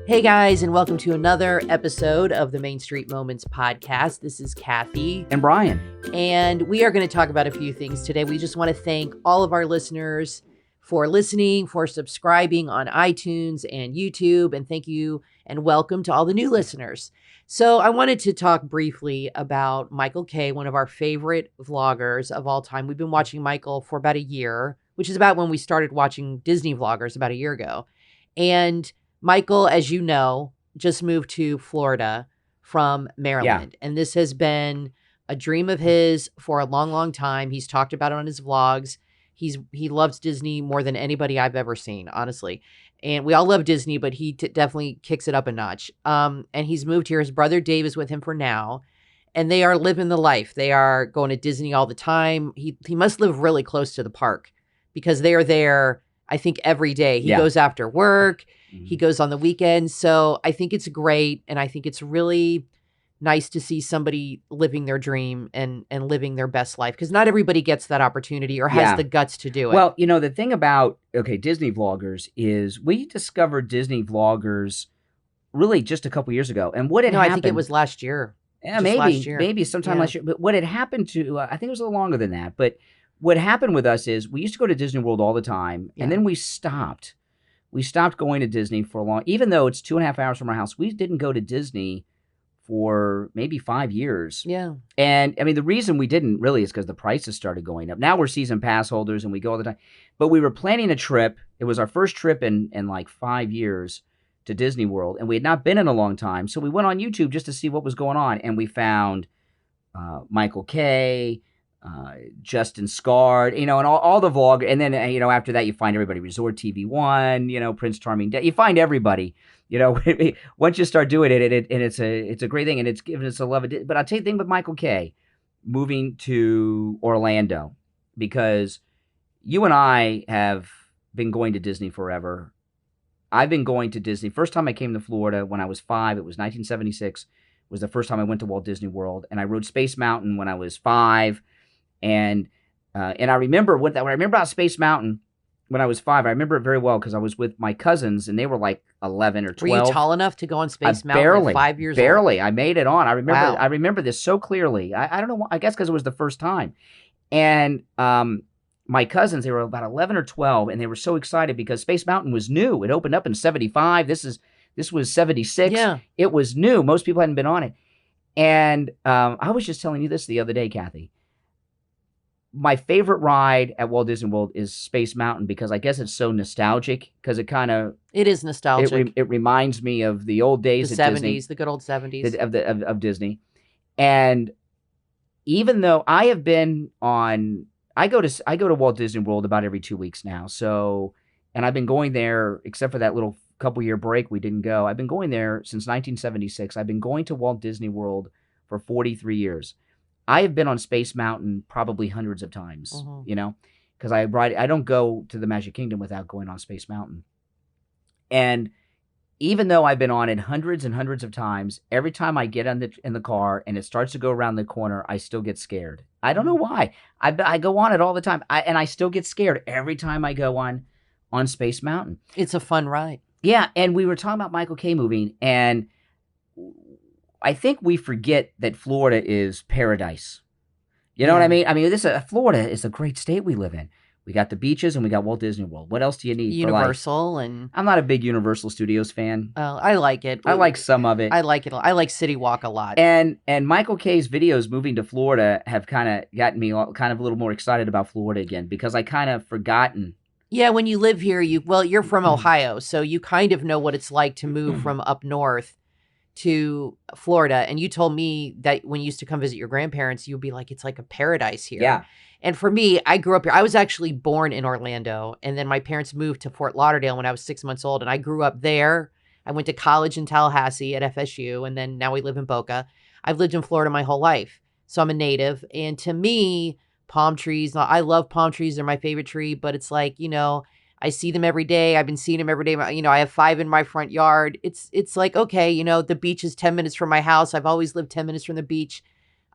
Hey guys, and welcome to another episode of the Main Street Moments podcast. This is Kathy. And Brian. And we are going to talk about a few things today. We just want to thank all of our listeners for listening, for subscribing on iTunes and YouTube. And thank you and welcome to all the new listeners. So I wanted to talk briefly about Michael K., one of our favorite vloggers of all time. We've been watching Michael for about a year, which is about when we started watching Disney vloggers about a year ago. And Michael, as you know, just moved to Florida from Maryland. And this has been a dream of his for a long, long time. He's talked about it on his vlogs. He loves Disney more than anybody I've ever seen, honestly. And we all love Disney, but he definitely kicks it up a notch. And he's moved here. His brother Dave is with him for now. And they are living the life. They are going to Disney all the time. He must live really close to the park because they are there, I think, every day. He goes after work. He goes on the weekends. So I think it's great. And I think it's really nice to see somebody living their dream and living their best life. Because not everybody gets that opportunity or has the guts to do it. Well, you know, the thing about, Disney vloggers is we discovered Disney vloggers really just a couple years ago. And what had happened... I think it was last year. Yeah, maybe sometime last year. But what had happened to, I think it was a little longer than that. But what happened with us is we used to go to Disney World all the time. And then we stopped. We stopped going to Disney for a long, even though it's 2.5 hours from our house, we didn't go to Disney for maybe 5 years. Yeah. And I mean, the reason we didn't really is because the prices started going up. Now we're season pass holders and we go all the time. But we were planning a trip. It was our first trip in like 5 years to Disney World. And we had not been in a long time. So we went on YouTube just to see what was going on. And we found Michael K., Justin Scard, and all the vloggers. And then, after that, you find everybody. Resort TV 1, Prince Charming. You find everybody, once you start doing it, and it's a great thing. And it's given us a love of it. But I'll tell you the thing with Michael K. moving to Orlando, because you and I have been going to Disney forever. I've been going to Disney. First time I came to Florida when I was 5, it was 1976, was the first time I went to Walt Disney World. And I rode Space Mountain when I was 5. And I remember when I remember about Space Mountain when I was 5. I remember it very well because I was with my cousins and they were like 11 or 12. Were you tall enough to go on Space Mountain at 5 years old? Barely. I made it on. I remember this so clearly. I don't know. I guess because it was the first time. And my cousins, they were about 11 or 12, and they were so excited because Space Mountain was new. It opened up in 75. This was 76. Yeah. It was new. Most people hadn't been on it. And I was just telling you this the other day, Kathy. My favorite ride at Walt Disney World is Space Mountain because I guess it's so nostalgic because it is nostalgic. It reminds me of the old days the of 70s, Disney, the good old 70s of Disney. And even though I have been on, I go to Walt Disney World about every 2 weeks now. So, and I've been going there except for that little couple year break we didn't go. I've been going there since 1976. I've been going to Walt Disney World for 43 years. I have been on Space Mountain probably hundreds of times, because I don't go to the Magic Kingdom without going on Space Mountain. And even though I've been on it hundreds and hundreds of times, every time I get in the car and it starts to go around the corner, I still get scared. I don't know why. I go on it all the time, and I still get scared every time I go on Space Mountain. It's a fun ride. Yeah, and we were talking about Michael K. moving, and I think we forget that Florida is paradise. You know what I mean? I mean, Florida is a great state we live in. We got the beaches and we got Walt Disney World. What else do you need? Universal and I'm not a big Universal Studios fan. I like it. I like some of it. I like it. I like City Walk a lot. And Michael K.'s videos moving to Florida have kind of gotten me kind of a little more excited about Florida again because I kind of forgotten. Yeah, when you live here, you're from Ohio, so you kind of know what it's like to move from up north to Florida. And you told me that when you used to come visit your grandparents, you'd be like, it's like a paradise here. Yeah. And for me, I grew up here. I was actually born in Orlando. And then my parents moved to Fort Lauderdale when I was 6 months old. And I grew up there. I went to college in Tallahassee at FSU. And then now we live in Boca. I've lived in Florida my whole life. So I'm a native. And to me, palm trees, I love palm trees. They're my favorite tree. But it's like, I see them every day. I've been seeing them every day. I have 5 in my front yard. It's like, okay, the beach is 10 minutes from my house. I've always lived 10 minutes from the beach.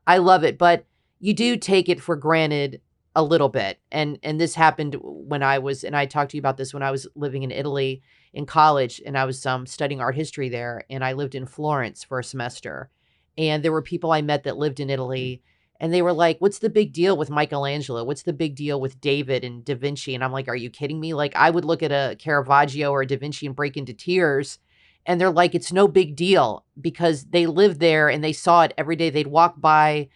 I love it. But you do take it for granted a little bit. And this happened when I was, and I talked to you about this when I was living in Italy in college, and I was studying art history there, and I lived in Florence for a semester. And there were people I met that lived in Italy, and they were like, "What's the big deal with Michelangelo? What's the big deal with David and Da Vinci?" And I'm like, "Are you kidding me?" Like, I would look at a Caravaggio or a Da Vinci and break into tears. And they're like, "It's no big deal," because they lived there and they saw it every day. They'd walk by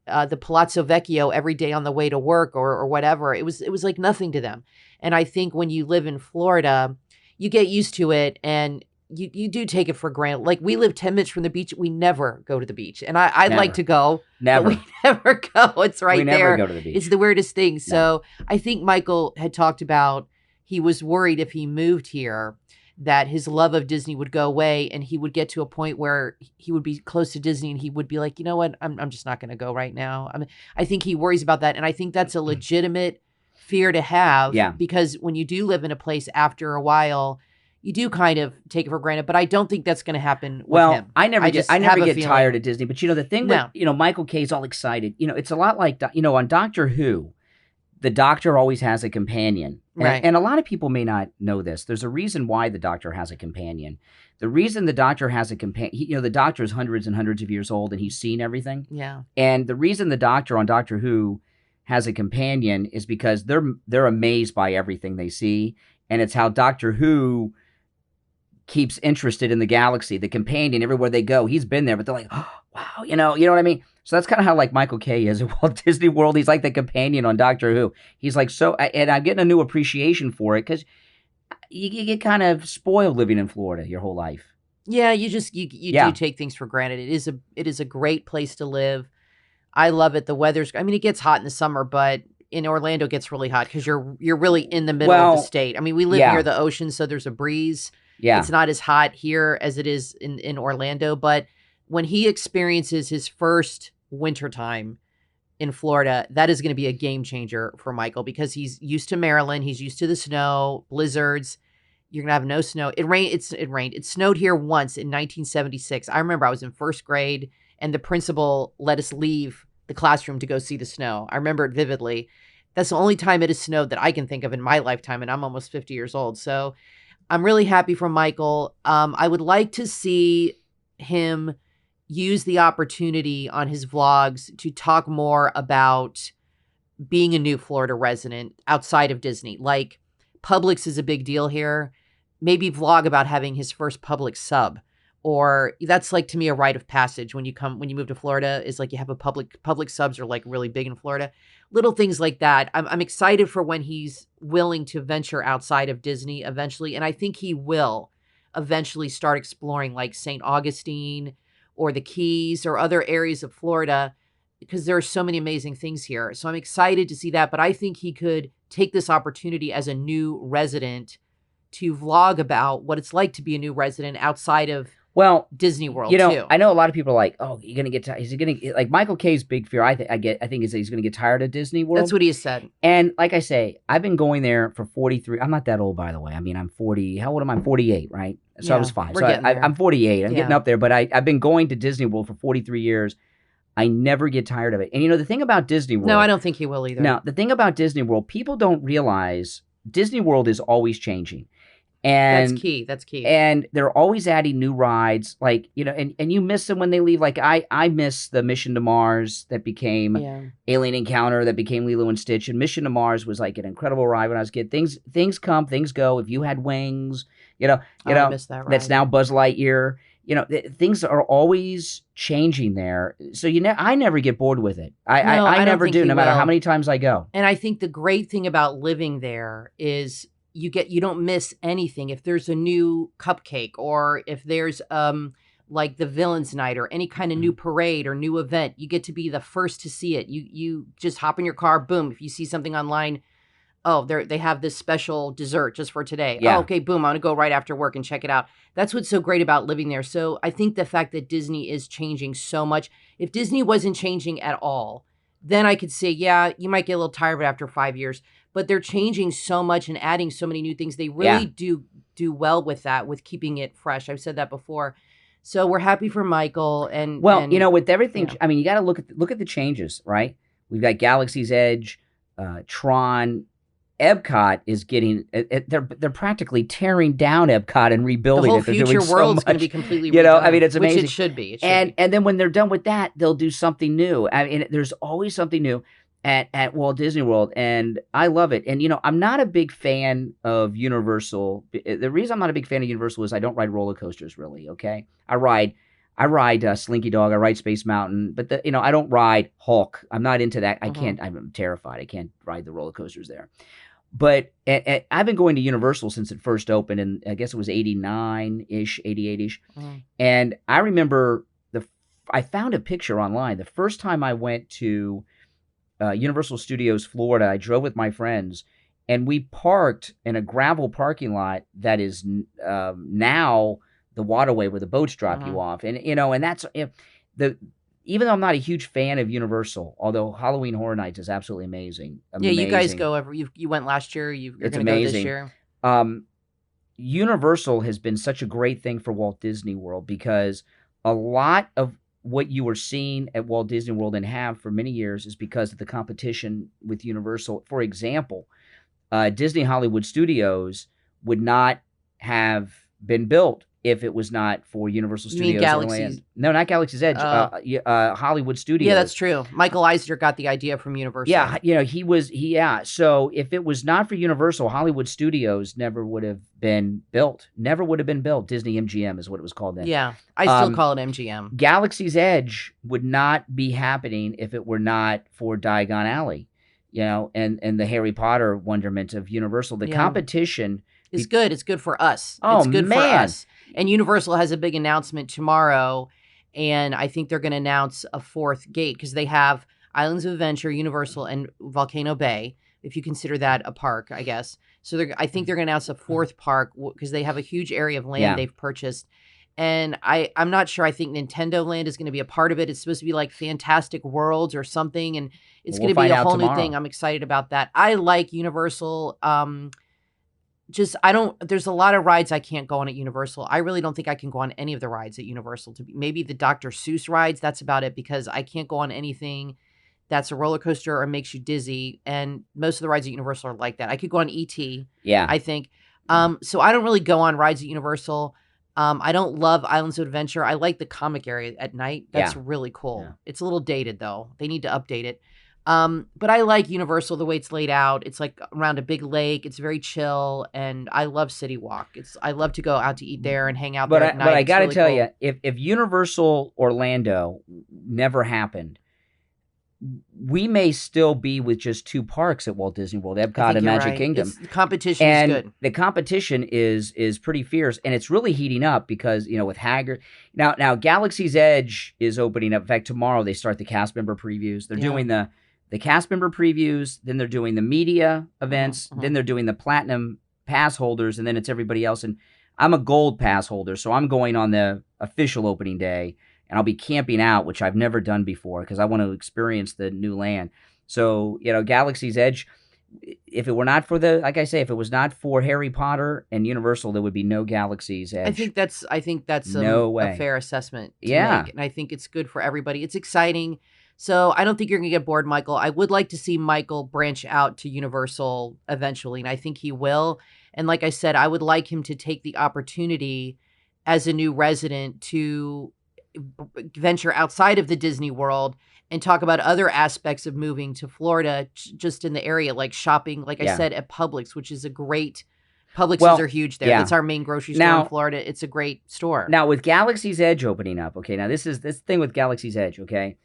the Palazzo Vecchio every day on the way to work or whatever. It was like nothing to them. And I think when you live in Florida, you get used to it, and you do take it for granted. Like, we live 10 minutes from the beach. We never go to the beach. And I'd like Never. to go, Never. but we never go. It's right We never there. go to the beach. It's the weirdest thing. No. So I think Michael had talked about he was worried if he moved here that his love of Disney would go away, and he would get to a point where he would be close to Disney and he would be like, "You know what? I'm just not going to go right now." I think he worries about that. And I think that's a legitimate fear to have, Yeah. because when you do live in a place after a while, you do kind of take it for granted. But I don't think that's going to happen with Well, him. I never just get have a tired feeling. of Disney. But the thing No. with Michael Kay's all excited. It's a lot like on Doctor Who, the Doctor always has a companion. Right. And a lot of people may not know this. There's a reason why the Doctor has a companion. The reason the Doctor has a companion, the Doctor is hundreds and hundreds of years old and he's seen everything. Yeah. And the reason the Doctor on Doctor Who has a companion is because they're amazed by everything they see, and it's how Doctor Who keeps interested in the galaxy. The companion, everywhere they go, he's been there, but they're like, "Oh, wow," you know what I mean? So that's kind of how like Michael Kay is at Walt Disney World. He's like the companion on Doctor Who. He's like and I'm getting a new appreciation for it because you get kind of spoiled living in Florida your whole life. Yeah, you Yeah. do take things for granted. It is a great place to live. I love it. The weather's, I mean, it gets hot in the summer, but in Orlando it gets really hot because you're really in the middle of the state. I mean, we live yeah. near the ocean, so there's a breeze. Yeah. It's not as hot here as it is in Orlando, but when he experiences his first wintertime in Florida, that is going to be a game changer for Michael because he's used to Maryland. He's used to the snow, blizzards. You're going to have no snow. It rained. It rained. It snowed here once in 1976. I remember I was in first grade and the principal let us leave the classroom to go see the snow. I remember it vividly. That's the only time it has snowed that I can think of in my lifetime, and I'm almost 50 years old. So I'm really happy for Michael. I would like to see him use the opportunity on his vlogs to talk more about being a new Florida resident outside of Disney. Like, Publix is a big deal here. Maybe vlog about having his first Publix sub. Or that's like, to me, a rite of passage when you move to Florida, is like you have a public subs are like really big in Florida. Little things like that. I'm excited for when he's willing to venture outside of Disney eventually. And I think he will eventually start exploring like St. Augustine or the Keys or other areas of Florida, because there are so many amazing things here. So I'm excited to see that. But I think he could take this opportunity as a new resident to vlog about what it's like to be a new resident outside of Disney World too. I know a lot of people are like, "Oh, you're gonna get tired." Is he gonna like Michael Kay's big fear? I think is that he's gonna get tired of Disney World. That's what he has said. And like I say, I've been going there for 43. I'm not that old, by the way. I mean, I'm 40. How old am I? I'm 48, right? So Yeah, I was 5. we're So getting there. I'm 48. I'm Yeah. getting up there. But I've been going to Disney World for 43 years. I never get tired of it. And the thing about Disney World. No, I don't think he will either. No, the thing about Disney World, people don't realize Disney World is always changing. And That's key. And they're always adding new rides, like, and you miss them when they leave. Like I miss the Mission to Mars that became Alien Encounter, that became Lilo and Stitch. And Mission to Mars was like an incredible ride when I was a kid. Things come, things go. If you had wings, I miss that ride. That's now Buzz Lightyear. Things are always changing there. So I never get bored with it. I never do, no matter how many times I go. And I think the great thing about living there is you don't miss anything. If there's a new cupcake, or if there's like the Villains Night or any kind of new parade or new event, you get to be the first to see it. You just hop in your car, boom. If you see something online, oh, they have this special dessert just for today. Yeah. Oh, okay, boom, I'm going to go right after work and check it out. That's what's so great about living there. So I think the fact that Disney is changing so much, if Disney wasn't changing at all, then I could say, yeah, you might get a little tired of it after 5 years. But they're changing so much and adding so many new things. They really do well with that, with keeping it fresh. I've said that before. So we're happy for Michael. And with everything, I mean, you got to look at the changes, right? We've got Galaxy's Edge. Tron. Epcot is getting they're practically tearing down Epcot and The rebuilding whole it. They're doing future so world's going to much. be completely You know, I redone, mean, it's which amazing. it should be. It should And be. then when they're done with that, they'll do something new. I mean, there's always something new at Walt Disney World, and I love it. And I'm not a big fan of Universal. The reason I'm not a big fan of Universal is I don't ride roller coasters really. Okay, I ride Slinky Dog. I ride Space Mountain, but I don't ride Hulk. I'm not into that. I can't. I'm terrified. I can't ride the roller coasters there. But I've been going to Universal since it first opened, and I guess it was 89-ish, 88-ish. And I remember I found a picture online. The first time I went to Universal Studios Florida, I drove with my friends, and we parked in a gravel parking lot that is now the waterway where the boats drop you off. And, and that's even though I'm not a huge fan of Universal, although Halloween Horror Nights is absolutely amazing. Yeah, you guys go you went last year. You're going to go this year. Universal has been such a great thing for Walt Disney World because a lot of what you were seeing at Walt Disney World and have for many years is because of the competition with Universal. For example, Disney Hollywood Studios would not have been built if it was not for Universal You mean Studios. Galaxy's? No, not Galaxy's Edge. Hollywood Studios. Yeah, that's true. Michael Eisner got the idea from Universal. Yeah, yeah. So if it was not for Universal, Hollywood Studios never would have been built. Never would have been built. Disney MGM is what it was called then. Yeah, I still call it MGM. Galaxy's Edge would not be happening if it were not for Diagon Alley, and the Harry Potter wonderment of Universal. The competition is good. It's good for us. Oh, it's good man. for us. And Universal has a big announcement tomorrow, and I think they're going to announce a fourth gate because they have Islands of Adventure, Universal, and Volcano Bay, if you consider that a park, I guess. So I think they're going to announce a fourth park because they have a huge area of land they've purchased. And I'm not sure. I think Nintendo Land is going to be a part of it. It's supposed to be like Fantastic Worlds or something, and it's going to be a whole new thing. I'm excited about that. I like Universal. There's a lot of rides I can't go on at Universal. I really don't think I can go on any of the rides at Universal. Maybe the Dr. Seuss rides. That's about it because I can't go on anything that's a roller coaster or makes you dizzy. And most of the rides at Universal are like that. I could go on E.T. Yeah. I think. So I don't really go on rides at Universal. I don't love Islands of Adventure. I like the comic area at night. That's really cool. Yeah. It's a little dated though. They need to update it. But I like Universal the way it's laid out. It's like around a big lake. It's very chill, and I love City Walk. I love to go out to eat there and hang out there at night. But I got to tell cool. you, if Universal Orlando never happened, we may still be with just two parks at Walt Disney World, Epcot and Magic Kingdom. The competition is good. The competition is pretty fierce, and it's really heating up because, with Haggard. Now Galaxy's Edge is opening up. In fact, tomorrow they start the cast member previews. They're doing the cast member previews, then they're doing the media events, then they're doing the platinum pass holders, and then it's everybody else. And I'm a gold pass holder, so I'm going on the official opening day, and I'll be camping out, which I've never done before because I want to experience the new land. So, Galaxy's Edge, if it were not for like I say, if it was not for Harry Potter and Universal, there would be no Galaxy's Edge. I think that's a fair assessment to make, and I think it's good for everybody. It's exciting. So I don't think you're going to get bored, Michael. I would like to see Michael branch out to Universal eventually, and I think he will. And like I said, I would like him to take the opportunity as a new resident to venture outside of the Disney World and talk about other aspects of moving to Florida, just in the area, like shopping, like I said, at Publix, which is a great... Publix are huge there. That's our main grocery store in Florida. It's a great store. Now, with Galaxy's Edge opening up, okay, now this thing with Galaxy's Edge, okay?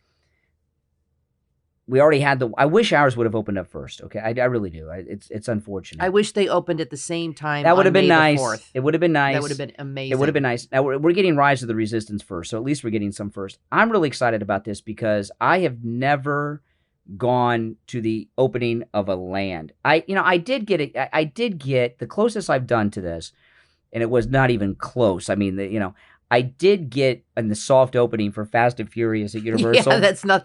We already had I wish ours would have opened up first. Okay, I really do. It's unfortunate. I wish they opened at the same time. That would have been nice. 4th. It would have been nice. That would have been amazing. It would have been nice. Now we're getting Rise of the Resistance first, so at least we're getting some first. I'm really excited about this because I have never gone to the opening of a land. I did get it. I did get the closest I've done to this, and it was not even close. I mean, I did get in the soft opening for Fast and Furious at Universal. Yeah, that's not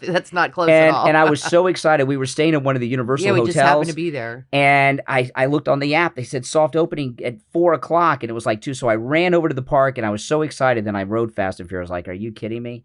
close at all. And I was so excited. We were staying at one of the Universal hotels. Yeah, we just happened to be there. And I looked on the app. They said soft opening at 4:00, and it was like 2. So I ran over to the park, and I was so excited. Then I rode Fast and Furious. Like, are you kidding me?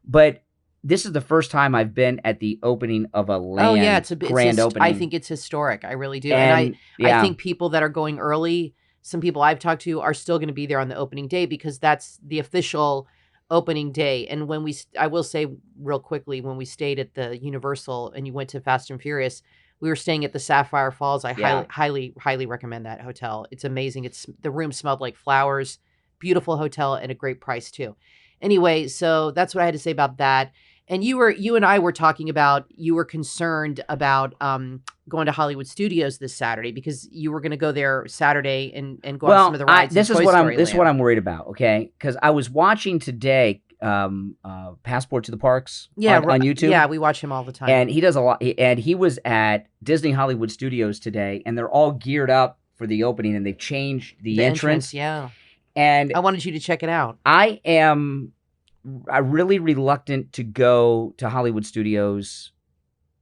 But this is the first time I've been at the opening of a Oh yeah, land grand opening. I think it's historic. I really do. And I yeah, think people that are going early, some people I've talked to are still going to be there on the opening day because that's the official opening day. And when I will say real quickly, when we stayed at the Universal and you went to Fast and Furious, we were staying at the Sapphire Falls. I highly recommend that hotel. It's amazing. The room smelled like flowers, beautiful hotel, and a great price too. Anyway, so that's what I had to say about that. And you and I were talking about, you were concerned about going to Hollywood Studios this Saturday because you were going to go there Saturday and go on some of the rides. This is what I'm worried about. Okay, because I was watching today Passport to the Parks on YouTube. Yeah, we watch him all the time. And he does a lot. And he was at Disney Hollywood Studios today, and they're all geared up for the opening, and they've changed the entrance. Yeah. And I wanted you to check it out. I'm really reluctant to go to Hollywood Studios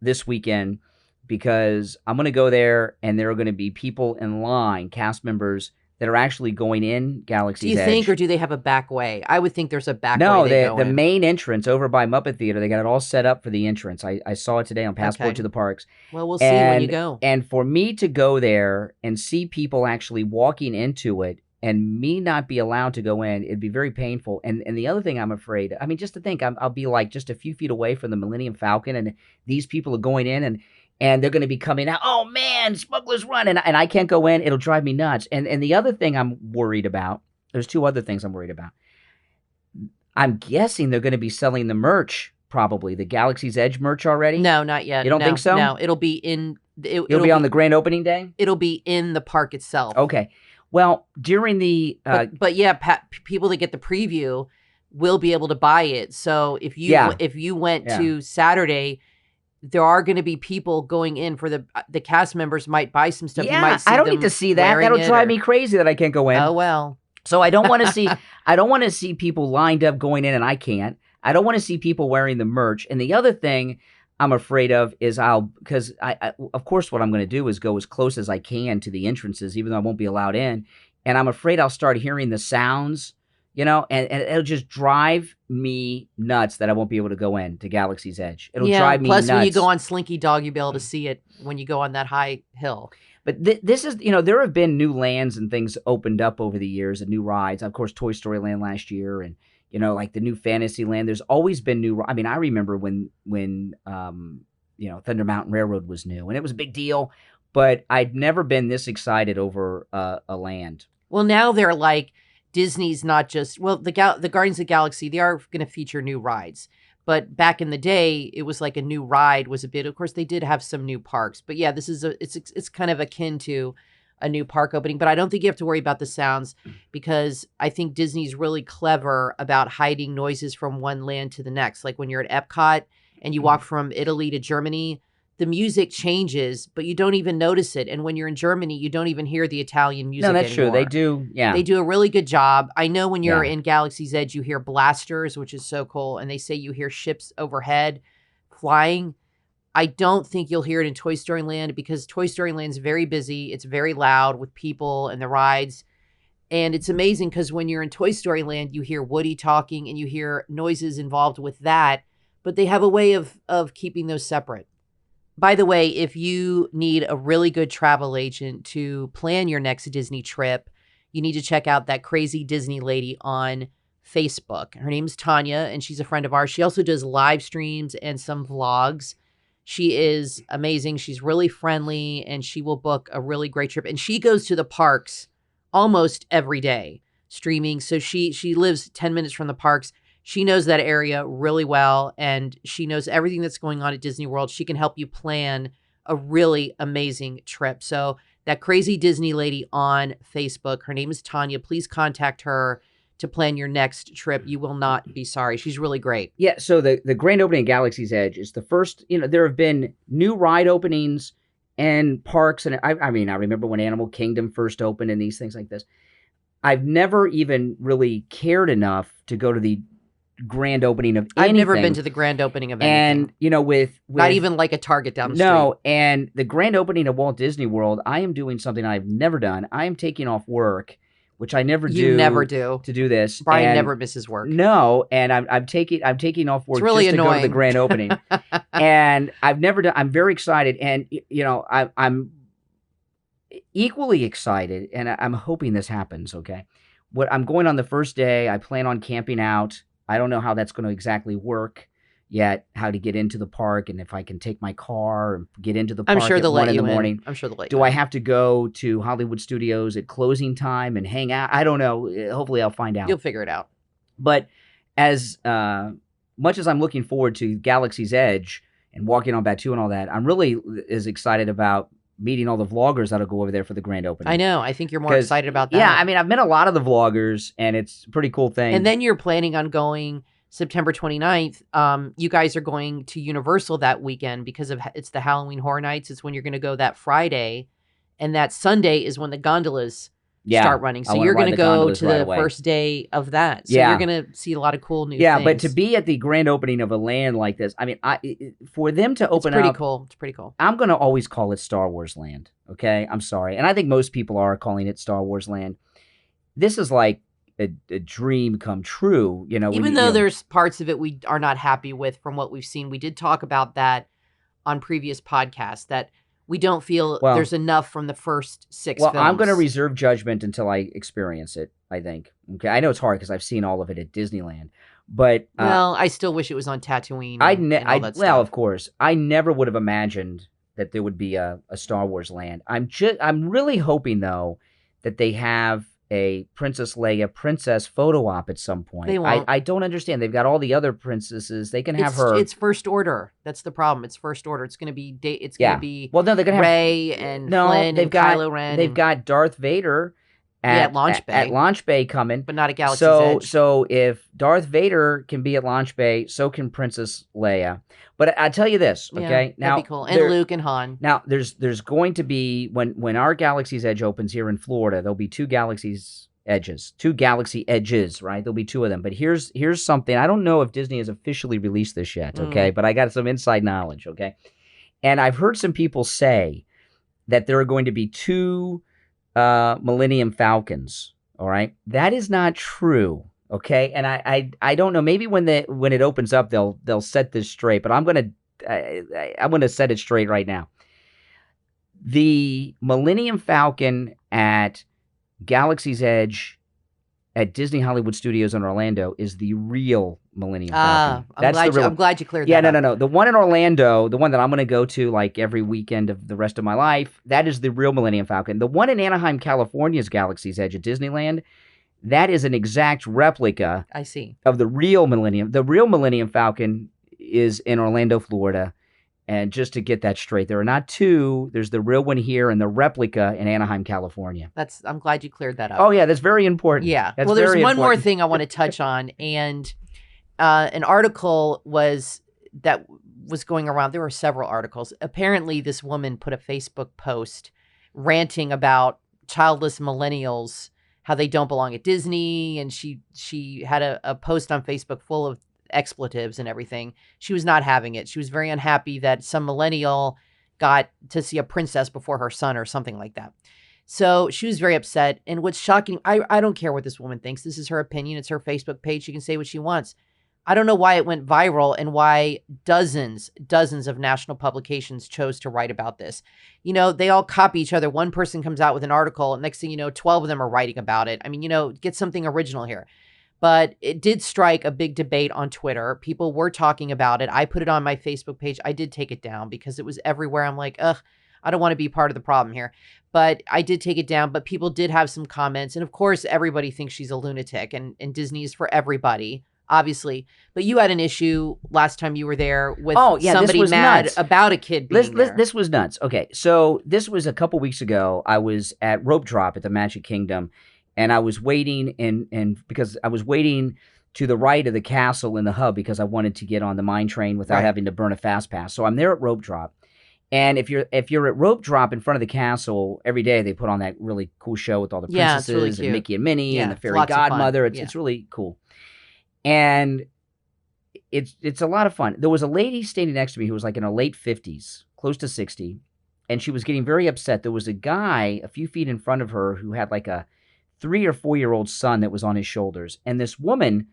this weekend because I'm going to go there, and there are going to be people in line, cast members, that are actually going in Galaxy's Edge. Do you think, or do they have a back way? I would think there's a back way. No, the main entrance over by Muppet Theater, they got it all set up for the entrance. I saw it today on Passport to the Parks. Well, we'll see when you go. And for me to go there and see people actually walking into it and me not be allowed to go in, it'd be very painful. And the other thing I'm afraid, I mean, just to think, I'll be like just a few feet away from the Millennium Falcon, and these people are going in, and they're going to be coming out, oh man, Smuggler's Run, and I can't go in. It'll drive me nuts. And the other thing I'm worried about, there's two other things I'm worried about. I'm guessing they're going to be selling the merch, probably, the Galaxy's Edge merch already? No, not yet. You don't think so? No, it'll be in... It'll be on the grand opening day? It'll be in the park itself. Okay. Well, during the... But yeah, people that get the preview will be able to buy it. So if you went to Saturday... There are going to be people going in for the cast members might buy some stuff. Yeah, you might see I don't need to see that. That'll drive me crazy that I can't go in. Oh well. So I don't want to see. I don't want to see people lined up going in and I can't. I don't want to see people wearing the merch. And the other thing I'm afraid of is because of course what I'm going to do is go as close as I can to the entrances, even though I won't be allowed in. And I'm afraid I'll start hearing the sounds. And it'll just drive me nuts that I won't be able to go in to Galaxy's Edge. It'll drive me nuts. Plus, when you go on Slinky Dog, you'll be able to see it when you go on that high hill. But this is, there have been new lands and things opened up over the years and new rides. Of course, Toy Story Land last year and, like the new Fantasyland. There's always been new. I mean, I remember when Thunder Mountain Railroad was new and it was a big deal. But I'd never been this excited over a land. Well, now they're like... Disney's not just, the Guardians of the Galaxy, they are going to feature new rides. But back in the day, it was like a new ride was a bit, of course, they did have some new parks. But yeah, this is it's kind of akin to a new park opening. But I don't think you have to worry about the sounds because I think Disney's really clever about hiding noises from one land to the next. Like when you're at Epcot and you walk from Italy to Germany, the music changes, but you don't even notice it. And when you're in Germany, you don't even hear the Italian music anymore. No, that's true. They do, yeah. They do a really good job. I know when you're in Galaxy's Edge, you hear blasters, which is so cool. And they say you hear ships overhead flying. I don't think you'll hear it in Toy Story Land because Toy Story Land's very busy. It's very loud with people and the rides. And it's amazing because when you're in Toy Story Land, you hear Woody talking and you hear noises involved with that. But they have a way of keeping those separate. By the way, if you need a really good travel agent to plan your next Disney trip, you need to check out that crazy Disney lady on Facebook. Her name's Tanya, and she's a friend of ours. She also does live streams and some vlogs. She is amazing. She's really friendly, and she will book a really great trip. And she goes to the parks almost every day streaming. So she lives 10 minutes from the parks. She knows that area really well, and she knows everything that's going on at Disney World. She can help you plan a really amazing trip. So that crazy Disney lady on Facebook, her name is Tanya. Please contact her to plan your next trip. You will not be sorry. She's really great. Yeah, so the grand opening of Galaxy's Edge is the first, there have been new ride openings and parks. And I remember when Animal Kingdom first opened and these things like this. I've never even really cared enough to go to the grand opening of anything. I've never been to the grand opening of anything. And, with not even like a Target down the street. No, and the grand opening of Walt Disney World, I am doing something I've never done. I am taking off work which I never do. You never do. To do this. Brian and never misses work. No, and I'm taking off work really just annoying. to go to the grand opening. And I've never done. I'm very excited, and I'm equally excited, and I'm hoping this happens. Okay, I'm going on the first day. I plan on camping out. I don't know how that's going to exactly work yet, how to get into the park, and if I can take my car and get into the park I'm sure at they'll 1 let in you the morning. I'm sure they'll let you Do I in. have to go to Hollywood Studios at closing time and hang out? I don't know. Hopefully I'll find out. You'll figure it out. But as much as I'm looking forward to Galaxy's Edge and walking on Batu and all that, I'm really as excited about meeting all the vloggers that'll go over there for the grand opening. I know. I think you're more excited about that. Yeah, I mean, I've met a lot of the vloggers, and it's a pretty cool thing. And then you're planning on going September 29th. You guys are going to Universal that weekend because it's the Halloween Horror Nights. It's when you're going to go that Friday. And that Sunday is when the gondolas start running. So you're going to go to the first day of that. So you're going to see a lot of cool new things. Yeah, but to be at the grand opening of a land like this, I mean, for them to open up. It's pretty cool. It's pretty cool. I'm going to always call it Star Wars Land, okay? I'm sorry. And I think most people are calling it Star Wars Land. This is like a dream come true, Even though there's parts of it we are not happy with from what we've seen. We did talk about that on previous podcasts, that we don't feel there's enough from the first 6 films. I'm going to reserve judgment until I experience it, I think. Okay, I know it's hard because I've seen all of it at Disneyland. But I still wish it was on Tatooine. And all that stuff. Well, of course. I never would have imagined that there would be a Star Wars land. I'm really hoping, though, that they have a Princess Leia princess photo op at some point. They won't. I don't understand. They've got all the other princesses. They can have her. It's First Order. That's the problem. It's First Order. It's going to be Well, no, they're going to have Rey and Flynn and Kylo Ren. They've got Darth Vader at Launch Bay. At Launch Bay coming. But not at Galaxy's Edge. So if Darth Vader can be at Launch Bay, so can Princess Leia. But I tell you this, okay? Now, that'd be cool. And Luke and Han. Now, there's going to be, when our Galaxy's Edge opens here in Florida, there'll be two Galaxy Edges, right? There'll be 2 of them. But here's something. I don't know if Disney has officially released this yet, okay? But I got some inside knowledge, okay? And I've heard some people say that there are going to be 2 Millennium Falcons, all right? That is not true, okay? And I don't know. Maybe when it opens up, they'll set this straight. But I'm gonna set it straight right now. The Millennium Falcon at Galaxy's Edge at Disney Hollywood Studios in Orlando is the real Millennium Falcon. I'm glad you cleared that up. No. The one in Orlando, the one that I'm going to go to like every weekend of the rest of my life, that is the real Millennium Falcon. The one in Anaheim, California's Galaxy's Edge at Disneyland, that is an exact replica. I see. Of the real Millennium. The real Millennium Falcon is in Orlando, Florida. And just to get that straight, there are not 2. There's the real one here and the replica in Anaheim, California. I'm glad you cleared that up. Oh, yeah, that's very important. Yeah. Well, there's one more thing I want to touch on. And an article was going around. There were several articles. Apparently, this woman put a Facebook post ranting about childless millennials, how they don't belong at Disney. And she had a post on Facebook full of expletives and everything. She was not having it. She was very unhappy that some millennial got to see a princess before her son or something like that. So she was very upset. And what's shocking, I don't care what this woman thinks. This is her opinion. It's her Facebook page. She can say what she wants. I don't know why it went viral and why dozens of national publications chose to write about this. They all copy each other. One person comes out with an article, and next thing you know, 12 of them are writing about it. I mean, get something original here. But it did strike a big debate on Twitter. People were talking about it. I put it on my Facebook page. I did take it down because it was everywhere. I'm like, I don't want to be part of the problem here. But I did take it down. But people did have some comments. And of course, everybody thinks she's a lunatic. And Disney is for everybody, obviously. But you had an issue last time you were there with somebody mad about a kid being there. This was nuts. Okay, so this was a couple weeks ago. I was at Rope Drop at the Magic Kingdom. And I was waiting, and because I was waiting to the right of the castle in the hub because I wanted to get on the mine train without having to burn a fast pass. So I'm there at Rope Drop. And if you're at Rope Drop in front of the castle every day, they put on that really cool show with all the princesses really and Mickey and Minnie and the fairy godmother. It's really cool. And it's a lot of fun. There was a lady standing next to me who was like in her late 50s, close to 60, and she was getting very upset. There was a guy a few feet in front of her who had like a 3 or 4-year-old son that was on his shoulders. And this woman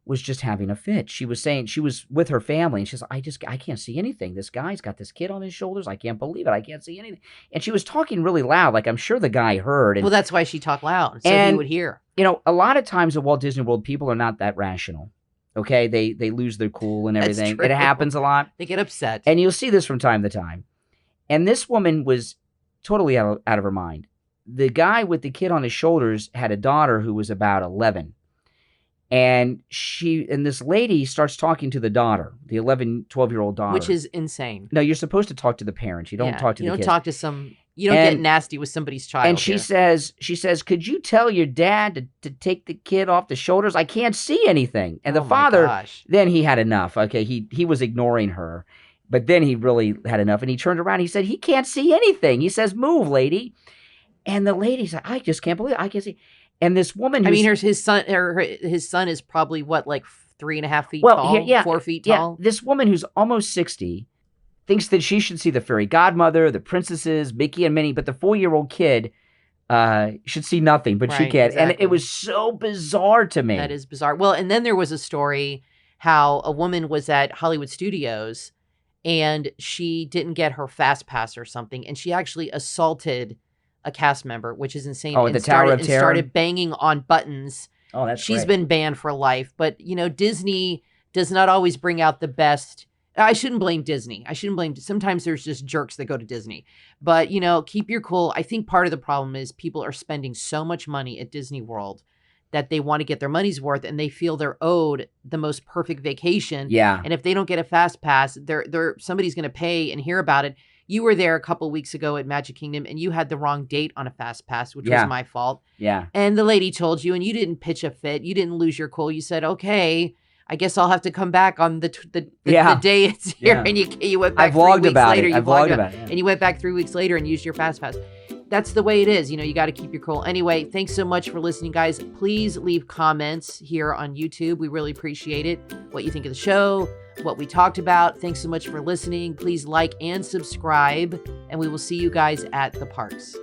was just having a fit. She was saying, she was with her family, and she's like, I can't see anything. This guy's got this kid on his shoulders. I can't believe it. I can't see anything. And she was talking really loud, like I'm sure the guy heard. And, Well, that's why she talked loud, so he would hear. you know, a lot of times at Walt Disney World, people are not that rational. Okay, they lose their cool and That's everything. true. It happens a lot. They get upset. And you'll see this from time to time. And this woman was totally out of her mind. The guy with the kid on his shoulders had a daughter who was about 11. And this lady starts talking to the daughter, the 11, 12-year-old daughter. Which is insane. No, you're supposed to talk to the parents. You don't talk to the kids. You don't talk to you don't get nasty with somebody's child. And she says, could you tell your dad to take the kid off the shoulders? I can't see anything. And the father, then he had enough. Okay, he was ignoring her. But then he really had enough. And he turned around. He said, he can't see anything. He says, move, lady. And the lady said, I just can't believe it. I can't see. And this woman, his son is probably what, like 3.5 feet tall, 4 feet tall. This woman who's almost 60 thinks that she should see the fairy godmother, the princesses, Mickey and Minnie, but the 4-year-old kid should see nothing, but she can't. Exactly. And it was so bizarre to me. That is bizarre. Well, and then there was a story how a woman was at Hollywood Studios and she didn't get her fast pass or something, and she actually assaulted a cast member, which is insane. Oh, the Tower of Terror? Started banging on buttons. Oh, that's She's great. been banned for life. But, you know, Disney does not always bring out the best. I shouldn't blame Disney. Sometimes there's just jerks that go to Disney. But, you know, keep your cool. I think part of the problem is people are spending so much money at Disney World that they want to get their money's worth, and they feel they're owed the most perfect vacation. Yeah. And if they don't get a fast pass, somebody's going to pay and hear about it. You were there a couple weeks ago at Magic Kingdom, and you had the wrong date on a fast pass, which was my fault. Yeah. And the lady told you, and you didn't pitch a fit. You didn't lose your cool. You said, okay, I guess I'll have to come back on the day it's here. Yeah. And you went back 3 weeks later. I've vlogged about it. And you went back 3 weeks later and used your fast pass. That's the way it is. You know, you got to keep your cool. Anyway, thanks so much for listening, guys. Please leave comments here on YouTube. We really appreciate it. What you think of the show, what we talked about. Thanks so much for listening. Please like and subscribe, and we will see you guys at the parks.